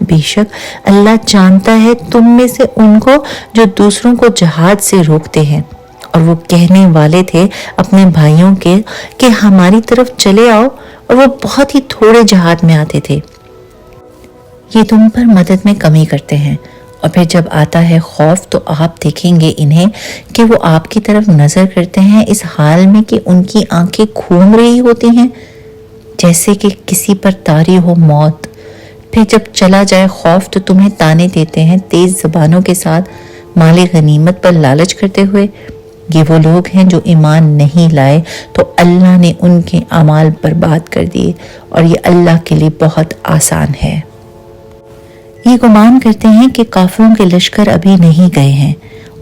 بے شک اللہ جانتا ہے تم میں سے ان کو جو دوسروں کو جہاد سے روکتے ہیں، اور وہ کہنے والے تھے اپنے بھائیوں کے کہ ہماری طرف چلے آؤ، اور وہ بہت ہی تھوڑے جہاد میں آتے تھے۔ یہ تم پر مدد میں کمی کرتے ہیں، اور پھر جب آتا ہے خوف تو آپ دیکھیں گے انہیں کہ وہ آپ کی طرف نظر کرتے ہیں اس حال میں کہ ان کی آنکھیں گھوم رہی ہوتی ہیں جیسے کہ کسی پر طاری ہو موت۔ پھر جب چلا جائے خوف تو تمہیں تانے دیتے ہیں تیز زبانوں کے ساتھ، مال غنیمت پر لالچ کرتے ہوئے۔ یہ وہ لوگ ہیں جو ایمان نہیں لائے تو اللہ نے ان کے اعمال برباد کر دیے، اور یہ اللہ کے لیے بہت آسان ہے۔ یہ گمان کرتے ہیں کہ کافروں کے لشکر ابھی نہیں گئے ہیں،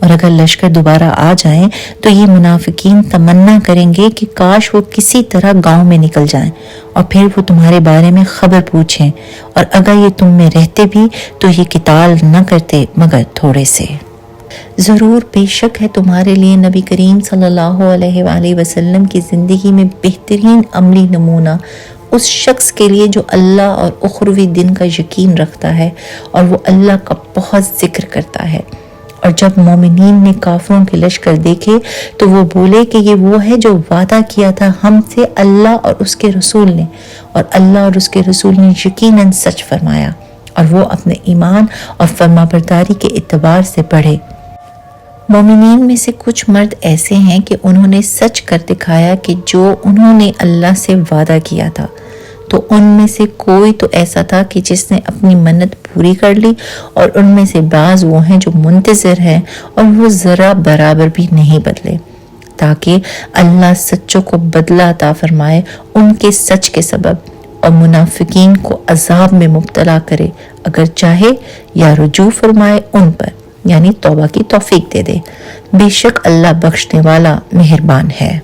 اور اگر لشکر دوبارہ آ جائیں تو یہ منافقین تمنا کریں گے کہ کاش وہ کسی طرح گاؤں میں نکل جائیں، اور پھر وہ تمہارے بارے میں خبر پوچھیں، اور اگر یہ تم میں رہتے بھی تو یہ قتال نہ کرتے مگر تھوڑے سے۔ ضرور بے شک ہے تمہارے لیے نبی کریم صلی اللہ علیہ وآلہ وسلم کی زندگی میں بہترین عملی نمونہ اس شخص کے لیے جو اللہ اور اخروی دن کا یقین رکھتا ہے اور وہ اللہ کا بہت ذکر کرتا ہے۔ اور جب مومنین نے کافروں کے لشکر دیکھے تو وہ بولے کہ یہ وہ ہے جو وعدہ کیا تھا ہم سے اللہ اور اس کے رسول نے، اور اللہ اور اس کے رسول نے یقیناً سچ فرمایا، اور وہ اپنے ایمان اور فرمانبرداری کے اعتبار سے بڑھے۔ مومنین میں سے کچھ مرد ایسے ہیں کہ انہوں نے سچ کر دکھایا کہ جو انہوں نے اللہ سے وعدہ کیا تھا، تو ان میں سے کوئی تو ایسا تھا کہ جس نے اپنی منت پوری کر لی، اور ان میں سے بعض وہ ہیں جو منتظر ہیں اور وہ ذرا برابر بھی نہیں بدلے، تاکہ اللہ سچوں کو بدلہ عطا فرمائے ان کے سچ کے سبب، اور منافقین کو عذاب میں مبتلا کرے اگر چاہے، یا رجوع فرمائے ان پر، یعنی توبہ کی توفیق دے دے۔ بے شک اللہ بخشنے والا مہربان ہے۔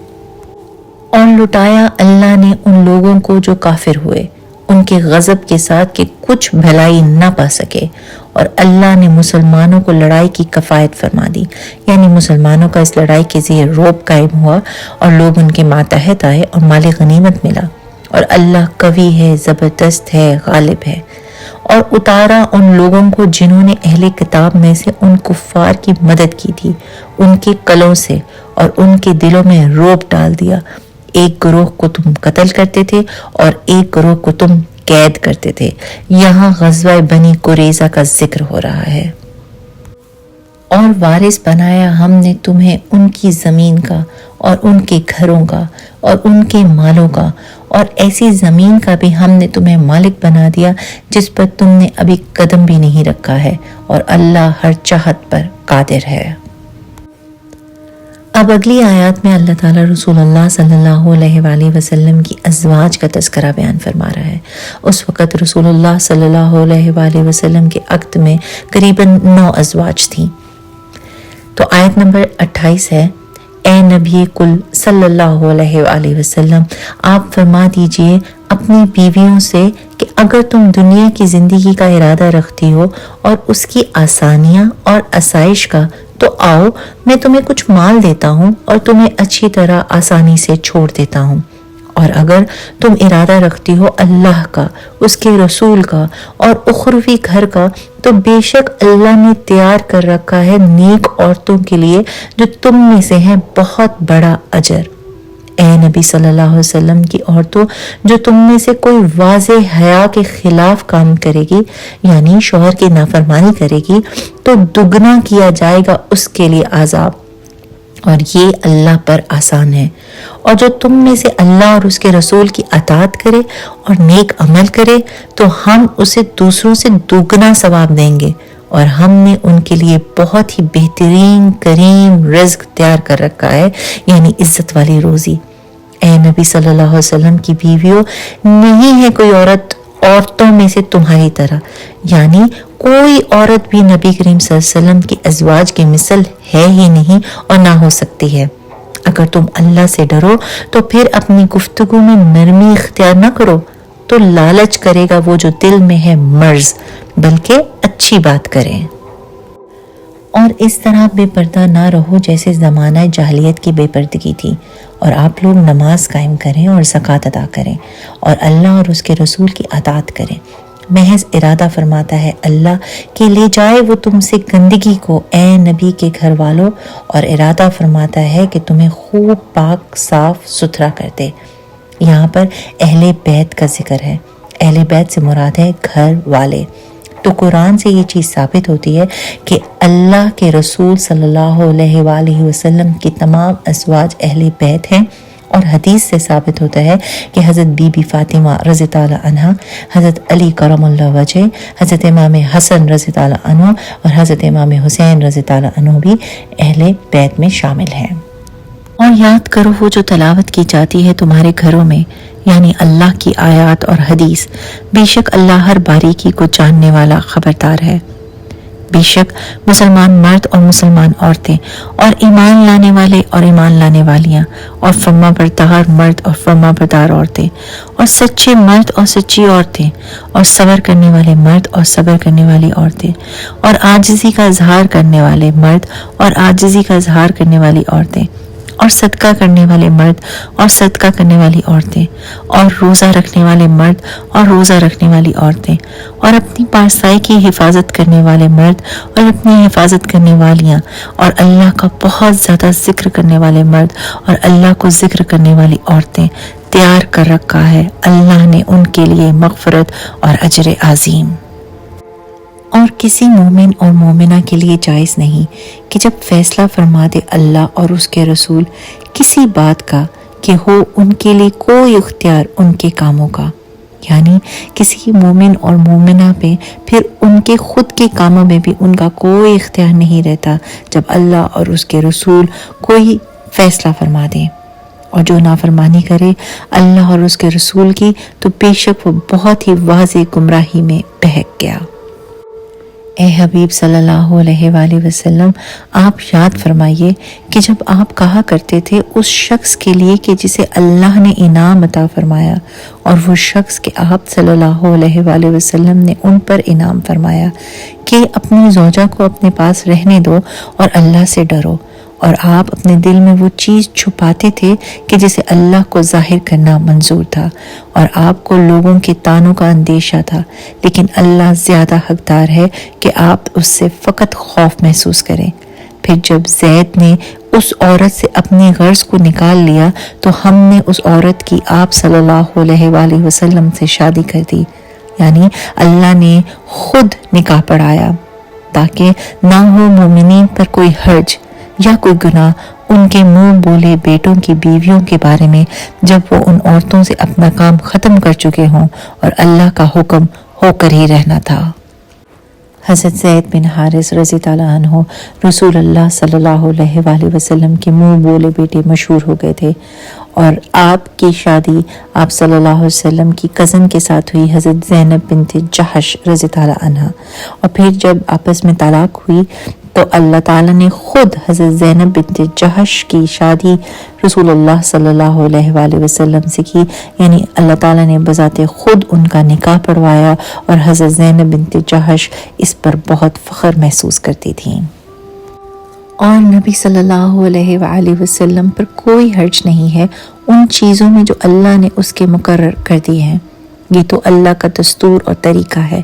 اور لٹایا اللہ نے ان لوگوں کو جو کافر ہوئے ان کے غضب کے ساتھ کہ کچھ بھلائی نہ پا سکے، اور اللہ نے مسلمانوں کو لڑائی کی کفایت فرما دی، یعنی مسلمانوں کا اس لڑائی کے ذریعے رعب قائم ہوا اور لوگ ان کے ماتحت آئے اور مال غنیمت ملا، اور اللہ قوی ہے، زبردست ہے، غالب ہے۔ اور اتارا ان لوگوں کو جنہوں نے اہل کتاب میں سے ان کفار کی مدد کی تھی ان کے قلعوں سے، اور ان کے دلوں میں رعب ڈال دیا۔ ایک گروہ کو تم قتل کرتے تھے اور ایک گروہ کو تم قید کرتے تھے۔ یہاں غزوہ بنی قریظہ کا ذکر ہو رہا ہے۔ اور وارث بنایا ہم نے تمہیں ان کی زمین کا اور ان کے گھروں کا اور ان کے مالوں کا، اور ایسی زمین کا بھی ہم نے تمہیں مالک بنا دیا جس پر تم نے ابھی قدم بھی نہیں رکھا ہے، اور اللہ ہر چاہت پر قادر ہے۔ اب اگلی آیات میں اللہ تعالیٰ رسول اللہ صلی اللہ علیہ وآلہ وسلم کی ازواج کا تذکرہ بیان فرما رہا ہے۔ اس وقت رسول اللہ صلی اللہ علیہ وآلہ وسلم کے عقد میں قریباً 9 ازواج تھیں۔ تو آیت نمبر 28 ہے، اے نبی کل صلی اللہ علیہ وآلہ وسلم، آپ فرما دیجئے اپنی بیویوں سے کہ اگر تم دنیا کی زندگی کا ارادہ رکھتی ہو اور اس کی آسانیاں اور آسائش کا، تو آؤ میں تمہیں کچھ مال دیتا ہوں اور تمہیں اچھی طرح آسانی سے چھوڑ دیتا ہوں، اور اگر تم ارادہ رکھتی ہو اللہ کا، اس کے رسول کا اور اخروی گھر کا، تو بے شک اللہ نے تیار کر رکھا ہے نیک عورتوں کے لیے جو تم میں سے ہیں بہت بڑا اجر۔ اے نبی صلی اللہ علیہ وسلم کی عورتوں، جو تم میں سے کوئی واضح حیا کے خلاف کام کرے گی، یعنی شوہر کی نافرمانی کرے گی، تو دگنا کیا جائے گا اس کے لیے عذاب، اور یہ اللہ پر آسان ہے۔ اور جو تم میں سے اللہ اور اس کے رسول کی اطاعت کرے اور نیک عمل کرے تو ہم اسے دوسروں سے دوگنا ثواب دیں گے، اور ہم نے ان کے لیے بہت ہی بہترین کریم رزق تیار کر رکھا ہے، یعنی عزت والی روزی۔ اے نبی صلی اللہ علیہ وسلم کی بیویوں، نہیں ہے کوئی عورت عورتوں میں سے تمہاری طرح، یعنی کوئی عورت بھی نبی کریم صلی اللہ علیہ وسلم کی ازواج کی مثل ہے ہی نہیں اور نہ ہو سکتی ہے۔ اگر تم اللہ سے ڈرو تو پھر اپنی گفتگو میں نرمی اختیار نہ کرو، تو لالچ کرے گا وہ جو دل میں ہے مرض، بلکہ اچھی بات کریں۔ اور اس طرح بے پردہ نہ رہو جیسے زمانہ جاہلیت کی بے پردگی تھی، اور آپ لوگ نماز قائم کریں اور زکوٰۃ ادا کریں اور اللہ اور اس کے رسول کی اطاعت کریں۔ محض ارادہ فرماتا ہے اللہ کہ لے جائے وہ تم سے گندگی کو اے نبی کے گھر والوں، اور ارادہ فرماتا ہے کہ تمہیں خوب پاک صاف ستھرا کر دے۔ یہاں پر اہل بیت کا ذکر ہے۔ اہل بیت سے مراد ہے گھر والے۔ تو قرآن سے یہ چیز ثابت ہوتی ہے کہ اللہ کے رسول صلی اللہ علیہ وآلہ وسلم کی تمام ازواج اہل بیت ہیں، اور حدیث سے ثابت ہوتا ہے کہ حضرت بی بی فاطمہ رضی اللہ عنہ، حضرت علی کرم اللہ وجہ، حضرت امام حسن رضی اللہ عنہ اور حضرت امام حسین رضی اللہ عنہ بھی اہل بیت میں شامل ہیں۔ اور یاد کرو وہ جو تلاوت کی جاتی ہے تمہارے گھروں میں، یعنی اللہ کی آیات اور حدیث، بے شک اللہ ہر باریکی کو جاننے والا خبردار ہے۔ بے شک مسلمان مرد اور مسلمان عورتیں، اور ایمان لانے والے اور ایمان لانے والیاں، اور فرما بردار مرد اور فرما بردار عورتیں، اور سچے مرد اور سچی عورتیں، اور صبر کرنے والے مرد اور صبر کرنے والی عورتیں، اور عاجزی کا اظہار کرنے والے مرد اور عاجزی کا اظہار کرنے والی عورتیں، اور صدقہ کرنے والے مرد اور صدقہ کرنے والی عورتیں، اور روزہ رکھنے والے مرد اور روزہ رکھنے والی عورتیں، اور اپنی پارسائی کی حفاظت کرنے والے مرد اور اپنی حفاظت کرنے والیاں، اور اللہ کا بہت زیادہ ذکر کرنے والے مرد اور اللہ کو ذکر کرنے والی عورتیں تیار کر رکھا ہے اللہ نے ان کے لیے مغفرت اور اجر عظیم۔ اور کسی مومن اور مومنہ کے لیے جائز نہیں کہ جب فیصلہ فرما دے اللہ اور اس کے رسول کسی بات کا کہ ہو ان کے لیے کوئی اختیار ان کے کاموں کا، یعنی کسی مومن اور مومنہ پہ پھر ان کے خود کے کاموں میں بھی ان کا کوئی اختیار نہیں رہتا جب اللہ اور اس کے رسول کوئی فیصلہ فرما دیں۔ اور جو نافرمانی کرے اللہ اور اس کے رسول کی تو بے شک وہ بہت ہی واضح گمراہی میں بہک گیا۔ اے حبیب صلی اللہ علیہ وآلہ وسلم، آپ یاد فرمائیے کہ جب آپ کہا کرتے تھے اس شخص کے لیے کہ جسے اللہ نے انعام عطا فرمایا، اور وہ شخص کہ آپ صلی اللہ علیہ وآلہ وسلم نے ان پر انعام فرمایا کہ اپنی زوجہ کو اپنے پاس رہنے دو اور اللہ سے ڈرو، اور آپ اپنے دل میں وہ چیز چھپاتے تھے کہ جسے اللہ کو ظاہر کرنا منظور تھا، اور آپ کو لوگوں کے طعنوں کا اندیشہ تھا، لیکن اللہ زیادہ حقدار ہے کہ آپ اس سے فقط خوف محسوس کریں۔ پھر جب زید نے اس عورت سے اپنی غرض کو نکال لیا تو ہم نے اس عورت کی آپ صلی اللہ علیہ وآلہ وسلم سے شادی کر دی، یعنی اللہ نے خود نکاح پڑھایا تاکہ نہ ہو مومنین پر کوئی حرج یا کوئی گناہ ان کے منہ بولے بیٹوں کی بیویوں کے بارے میں جب وہ ان عورتوں سے اپنا کام ختم کر چکے ہوں اور اللہ کا حکم ہو کر ہی رہنا تھا۔ حضرت زید بن حارث رضی اللہ عنہ رسول اللہ صلی اللہ علیہ وآلہ وسلم کے منہ بولے بیٹے مشہور ہو گئے تھے، اور آپ کی شادی آپ صلی اللہ علیہ وسلم کی کزن کے ساتھ ہوئی حضرت زینب بنت جحش رضی اللہ عنہ، اور پھر جب آپس میں طلاق ہوئی تو اللہ تعالیٰ نے خود حضرت زینب بنت جحش کی شادی رسول اللہ صلی اللہ علیہ وآلہ وسلم سے کی، یعنی اللہ تعالیٰ نے بذات خود ان کا نکاح پڑھوایا، اور حضرت زینب بنت جحش اس پر بہت فخر محسوس کرتی تھیں۔ اور نبی صلی اللہ علیہ وآلہ وسلم پر کوئی حرج نہیں ہے ان چیزوں میں جو اللہ نے اس کے مقرر کر دی ہیں۔ یہ تو اللہ کا دستور اور طریقہ ہے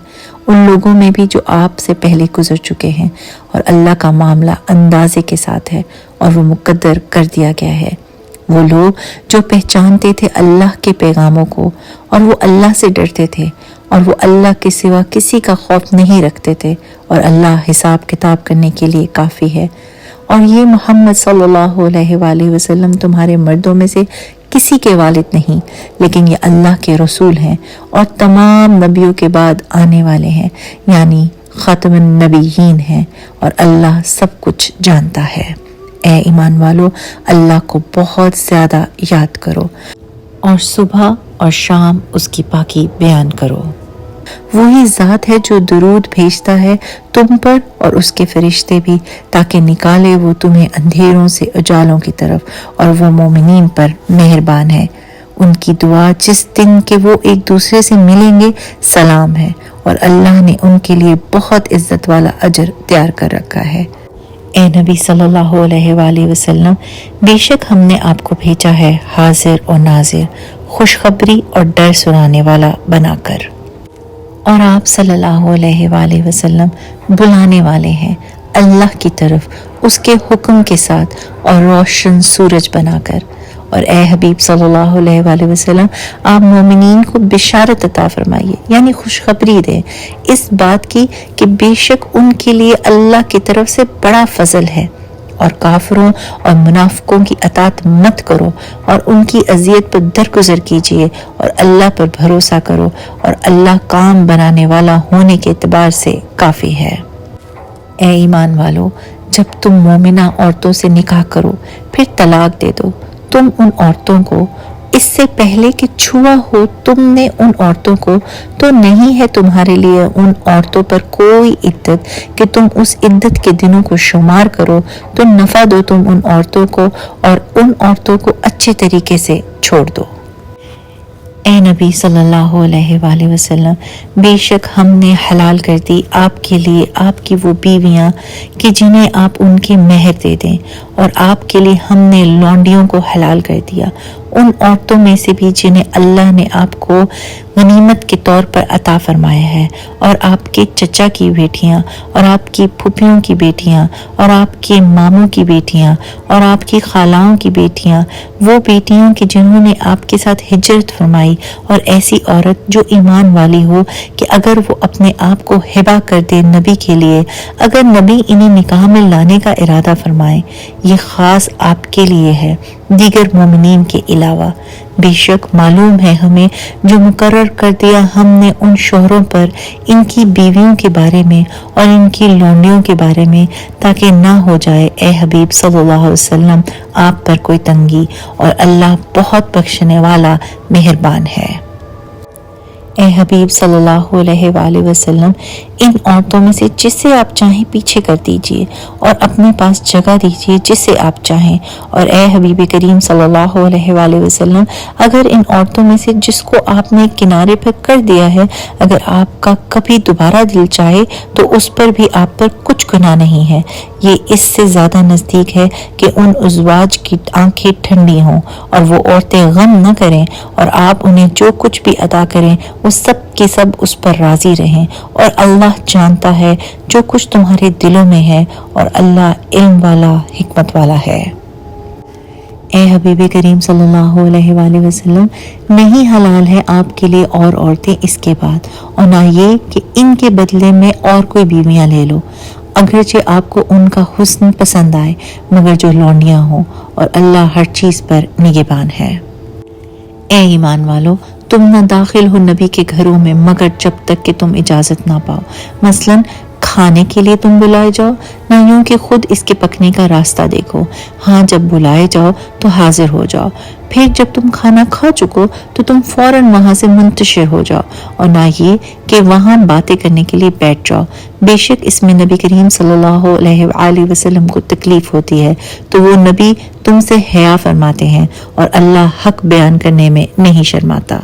ان لوگوں میں بھی جو آپ سے پہلے گزر چکے ہیں، اور اللہ کا معاملہ اندازے کے ساتھ ہے اور وہ مقدر کر دیا گیا ہے۔ وہ لوگ جو پہچانتے تھے اللہ کے پیغاموں کو اور وہ اللہ سے ڈرتے تھے اور وہ اللہ کے سوا کسی کا خوف نہیں رکھتے تھے، اور اللہ حساب کتاب کرنے کے لیے کافی ہے۔ اور یہ محمد صلی اللہ علیہ وآلہ وسلم تمہارے مردوں میں سے کسی کے والد نہیں، لیکن یہ اللہ کے رسول ہیں اور تمام نبیوں کے بعد آنے والے ہیں، یعنی خاتم النبیین ہیں، اور اللہ سب کچھ جانتا ہے۔ اے ایمان والو، اللہ کو بہت زیادہ یاد کرو اور صبح اور شام اس کی پاکی بیان کرو۔ وہی ذات ہے جو درود بھیجتا ہے تم پر اور اس کے فرشتے بھی، تاکہ نکالے وہ تمہیں اندھیروں سے اجالوں کی طرف، اور وہ مومنین پر مہربان ہے۔ ان کی دعا جس دن کہ وہ ایک دوسرے سے ملیں گے سلام ہے، اور اللہ نے ان کے لیے بہت عزت والا اجر تیار کر رکھا ہے۔ اے نبی صلی اللہ علیہ وآلہ وسلم، بے شک ہم نے آپ کو بھیجا ہے حاضر اور ناظر، خوشخبری اور ڈر سنانے والا بنا کر۔ اور آپ صلی اللہ علیہ وآلہ وسلم بلانے والے ہیں اللہ کی طرف اس کے حکم کے ساتھ اور روشن سورج بنا کر۔ اور اے حبیب صلی اللہ علیہ وآلہ وسلم، آپ مومنین کو بشارت عطا فرمائیے، یعنی خوشخبری دیں اس بات کی کہ بے شک ان کے لیے اللہ کی طرف سے بڑا فضل ہے، اور کافروں اور منافقوں کی اطاعت مت کرو اور ان کی اذیت پر درگزر کیجیے اور اللہ پر بھروسہ کرو، اور اللہ کام بنانے والا ہونے کے اعتبار سے کافی ہے۔ اے ایمان والو، جب تم مومنہ عورتوں سے نکاح کرو پھر طلاق دے دو، تم ان عورتوں کو اس سے پہلے کہ چھوا ہو تم نے ان عورتوں کو، تو نہیں ہے تمہارے لیے ان عورتوں پر کوئی عدت کہ تم اس عدت کے دنوں کو شمار کرو، تو نفع دو تم ان عورتوں کو اور ان عورتوں کو اچھے طریقے سے چھوڑ دو۔ اے نبی صلی اللہ علیہ وآلہ وسلم، بے شک ہم نے حلال کر دی آپ کے لیے آپ کی وہ بیویاں کہ جنہیں آپ ان کے مہر دے دیں، اور آپ کے لیے ہم نے لونڈیوں کو حلال کر دیا، ان عورتوں میں سے بھی جنہیں اللہ نے آپ کو غنیمت کے طور پر عطا فرمایا ہے، اور آپ کے چچا کی بیٹیاں اور آپ کی پھوپھیوں کی بیٹیاں اور آپ کے ماموں کی بیٹیاں اور آپ کی خالاؤں کی بیٹیاں، وہ بیٹیوں کی جنہوں نے آپ کے ساتھ ہجرت فرمائی، اور ایسی عورت جو ایمان والی ہو کہ اگر وہ اپنے آپ کو ہبہ کر دے نبی کے لیے، اگر نبی انہیں نکاح میں لانے کا ارادہ فرمائے، یہ خاص آپ کے لیے ہے دیگر مومنین کے علاوہ۔ بے شک معلوم ہے ہمیں جو مقرر کر دیا ہم نے ان شوہروں پر ان کی بیویوں کے بارے میں اور ان کی لونڈیوں کے بارے میں، تاکہ نہ ہو جائے اے حبیب صلی اللہ علیہ وسلم آپ پر کوئی تنگی، اور اللہ بہت بخشنے والا مہربان ہے۔ اے حبیب صلی اللہ علیہ وآلہ وسلم، ان عورتوں میں سے جس سے آپ چاہیں پیچھے کر دیجئے اور اپنے پاس جگہ دیجئے جسے آپ چاہیں، اور اے حبیب کریم صلی اللہ علیہ وآلہ وسلم، اگر ان عورتوں میں سے جس کو آپ نے کنارے پر کر دیا ہے، اگر آپ کا کبھی دوبارہ دل چاہے تو اس پر بھی آپ پر کچھ گناہ نہیں ہے، یہ اس سے زیادہ نزدیک ہے کہ ان ازواج کی آنکھیں ٹھنڈی ہوں اور وہ عورتیں غم نہ کریں، اور آپ انہیں جو کچھ بھی عطا کریں وہ سب کے سب اس پر راضی رہیں، اور اللہ جانتا ہے جو کچھ تمہارے دلوں میں ہے، اور اللہ علم والا حکمت والا ہے۔ اے حبیب کریم صلی اللہ علیہ وآلہ وسلم، نہیں حلال ہے آپ کے لیے اور عورتیں اس کے بعد، اور نہ یہ کہ ان کے بدلے میں اور کوئی بیویاں لے لو، اگرچہ آپ کو ان کا حسن پسند آئے، مگر جو لونڈیاں ہوں، اور اللہ ہر چیز پر نگہبان ہے۔ اے ایمان والو، تم نہ داخل ہو نبی کے گھروں میں مگر جب تک کہ تم اجازت نہ پاؤ، مثلاً کھانے کے لیے تم بلائے جاؤ، نہ یوں کہ خود اس کے پکنے کا راستہ دیکھو، ہاں جب بلائے جاؤ تو حاضر ہو جاؤ، پھر جب تم کھانا کھا چکو تو تم فوراً وہاں سے منتشر ہو جاؤ، اور نہ یہ کہ وہاں باتیں کرنے کے لیے بیٹھ جاؤ، بے شک اس میں نبی کریم صلی اللہ علیہ وآلہ وسلم کو تکلیف ہوتی ہے، تو وہ نبی تم سے حیا فرماتے ہیں، اور اللہ حق بیان کرنے میں نہیں شرماتا۔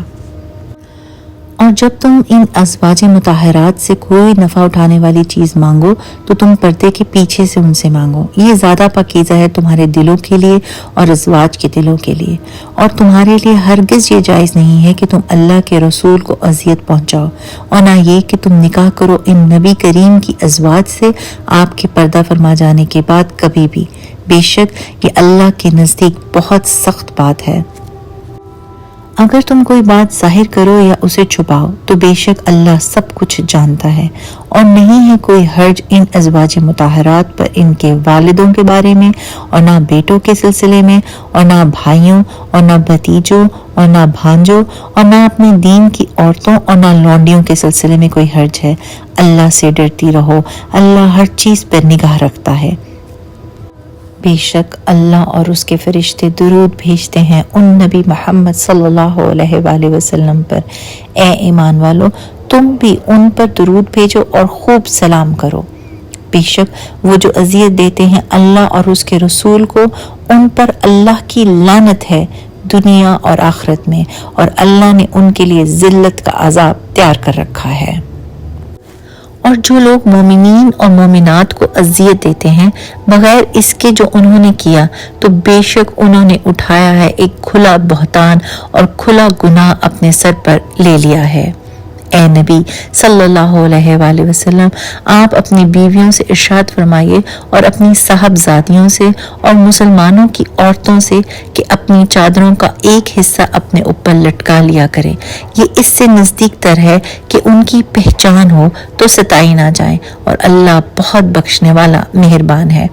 اور جب تم ان ازواج مطہرات سے کوئی نفع اٹھانے والی چیز مانگو تو تم پردے کے پیچھے سے ان سے مانگو، یہ زیادہ پاکیزہ ہے تمہارے دلوں کے لیے اور ازواج کے دلوں کے لیے، اور تمہارے لیے ہرگز یہ جائز نہیں ہے کہ تم اللہ کے رسول کو اذیت پہنچاؤ، اور نہ یہ کہ تم نکاح کرو ان نبی کریم کی ازواج سے آپ کے پردہ فرما جانے کے بعد کبھی بھی، بے شک یہ اللہ کے نزدیک بہت سخت بات ہے۔ اگر تم کوئی بات ظاہر کرو یا اسے چھپاؤ تو بے شک اللہ سب کچھ جانتا ہے، اور نہیں ہے کوئی حرج ان ازواج مطہرات پر ان کے والدوں کے بارے میں، اور نہ بیٹوں کے سلسلے میں، اور نہ بھائیوں، اور نہ بھتیجوں، اور نہ بھانجوں، اور نہ اپنے دین کی عورتوں اور نہ لونڈیوں کے سلسلے میں کوئی حرج ہے۔ اللہ سے ڈرتی رہو، اللہ ہر چیز پر نگاہ رکھتا ہے۔ بے شک اللہ اور اس کے فرشتے درود بھیجتے ہیں ان نبی محمد صلی اللہ علیہ وآلہ وسلم پر۔ اے ایمان والو، تم بھی ان پر درود بھیجو اور خوب سلام کرو۔ بے شک وہ جو اذیت دیتے ہیں اللہ اور اس کے رسول کو، ان پر اللہ کی لعنت ہے دنیا اور آخرت میں، اور اللہ نے ان کے لیے ذلت کا عذاب تیار کر رکھا ہے۔ اور جو لوگ مومنین اور مومنات کو اذیت دیتے ہیں بغیر اس کے جو انہوں نے کیا، تو بے شک انہوں نے اٹھایا ہے ایک کھلا بہتان اور کھلا گناہ اپنے سر پر لے لیا ہے۔ اے نبی صلی اللہ علیہ وسلم، آپ اپنی بیویوں سے ارشاد فرمائیے اور اپنی صاحبزادیوں سے اور مسلمانوں کی عورتوں سے کہ اپنی چادروں کا ایک حصہ اپنے اوپر لٹکا لیا کریں، یہ اس سے نزدیک تر ہے کہ ان کی پہچان ہو تو ستائی نہ جائے، اور اللہ بہت بخشنے والا مہربان ہے۔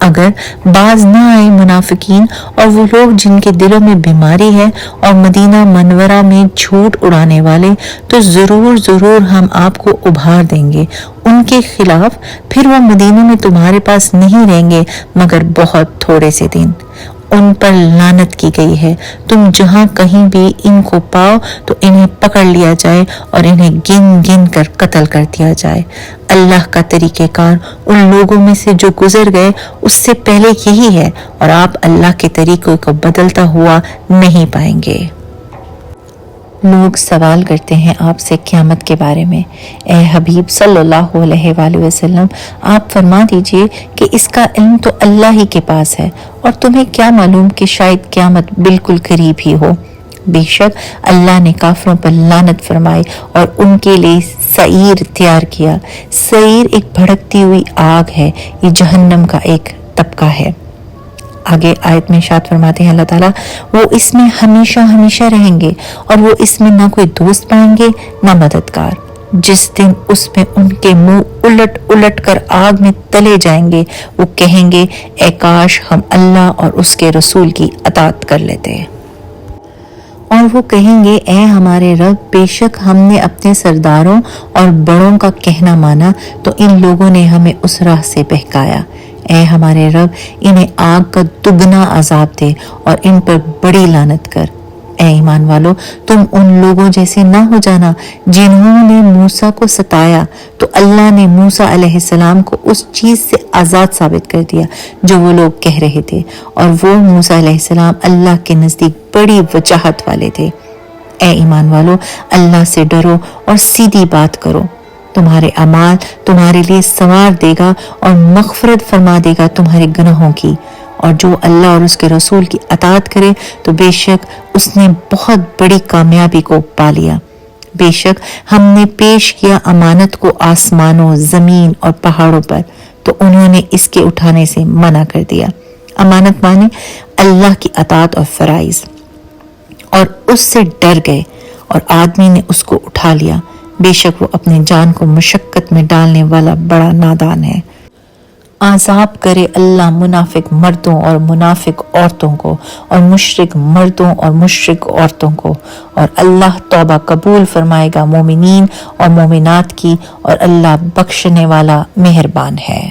اگر باز نہ آئے منافقین اور وہ لوگ جن کے دلوں میں بیماری ہے اور مدینہ منورہ میں جھوٹ اڑانے والے، تو ضرور ہم آپ کو ابھار دیں گے ان کے خلاف، پھر وہ مدینے میں تمہارے پاس نہیں رہیں گے مگر بہت تھوڑے سے دن۔ ان پر لعنت کی گئی ہے، تم جہاں کہیں بھی ان کو پاؤ تو انہیں پکڑ لیا جائے اور انہیں گن گن کر قتل کر دیا جائے۔ اللہ کا طریقہ کار ان لوگوں میں سے جو گزر گئے اس سے پہلے یہی ہے، اور آپ اللہ کے طریقے کو بدلتا ہوا نہیں پائیں گے۔ لوگ سوال کرتے ہیں آپ سے قیامت کے بارے میں، اے حبیب صلی اللہ علیہ وآلہ وسلم، آپ فرما دیجئے کہ اس کا علم تو اللہ ہی کے پاس ہے، اور تمہیں کیا معلوم کہ شاید قیامت بالکل قریب ہی ہو۔ بے شک اللہ نے کافروں پر لعنت فرمائی اور ان کے لیے سعیر تیار کیا۔ سعیر ایک بھڑکتی ہوئی آگ ہے، یہ جہنم کا ایک طبقہ ہے۔ آگے آیت میں ارشاد فرماتے ہیں اللہ تعالیٰ، وہ اس میں ہمیشہ ہمیشہ رہیں گے اور وہ اس میں نہ کوئی دوست پائیں گے نہ مددگار۔ جس دن اس میں ان کے منہ الٹ الٹ کر آگ میں تلے جائیں گے، وہ کہیں گے اے کاش ہم اللہ اور اس کے رسول کی اطاعت کر لیتے۔ اور وہ کہیں گے اے ہمارے رب، بے شک ہم نے اپنے سرداروں اور بڑوں کا کہنا مانا تو ان لوگوں نے ہمیں اس راہ سے بہکایا۔ اے ہمارے رب، انہیں آگ کا دگنا عذاب دے اور ان پر بڑی لعنت کر۔ اے ایمان والو، تم ان لوگوں جیسے نہ ہو جانا جنہوں نے موسیٰ کو ستایا تو اللہ نے موسیٰ علیہ السلام کو اس چیز سے آزاد ثابت کر دیا جو وہ لوگ کہہ رہے تھے، اور وہ موسیٰ علیہ السلام اللہ کے نزدیک بڑی وجاہت والے تھے۔ اے ایمان والو، اللہ سے ڈرو اور سیدھی بات کرو، تمہارے اعمال تمہارے لیے سنوار دے گا اور مغفرت فرما دے گا تمہارے گناہوں کی، اور جو اللہ اور اس کے رسول کی اطاعت کرے تو بے شک اس نے بہت بڑی کامیابی کو پا لیا۔ بے شک ہم نے پیش کیا امانت کو آسمانوں، زمین اور پہاڑوں پر، تو انہوں نے اس کے اٹھانے سے منع کر دیا۔ امانت مانے اللہ کی اطاعت اور فرائض، اور اس سے ڈر گئے اور آدمی نے اس کو اٹھا لیا، بے شک وہ اپنی جان کو مشقت میں ڈالنے والا بڑا نادان ہے۔ عذاب کرے اللہ منافق مردوں اور منافق عورتوں کو، اور مشرک مردوں اور مشرک عورتوں کو، اور اللہ توبہ قبول فرمائے گا مومنین اور مومنات کی، اور اللہ بخشنے والا مہربان ہے۔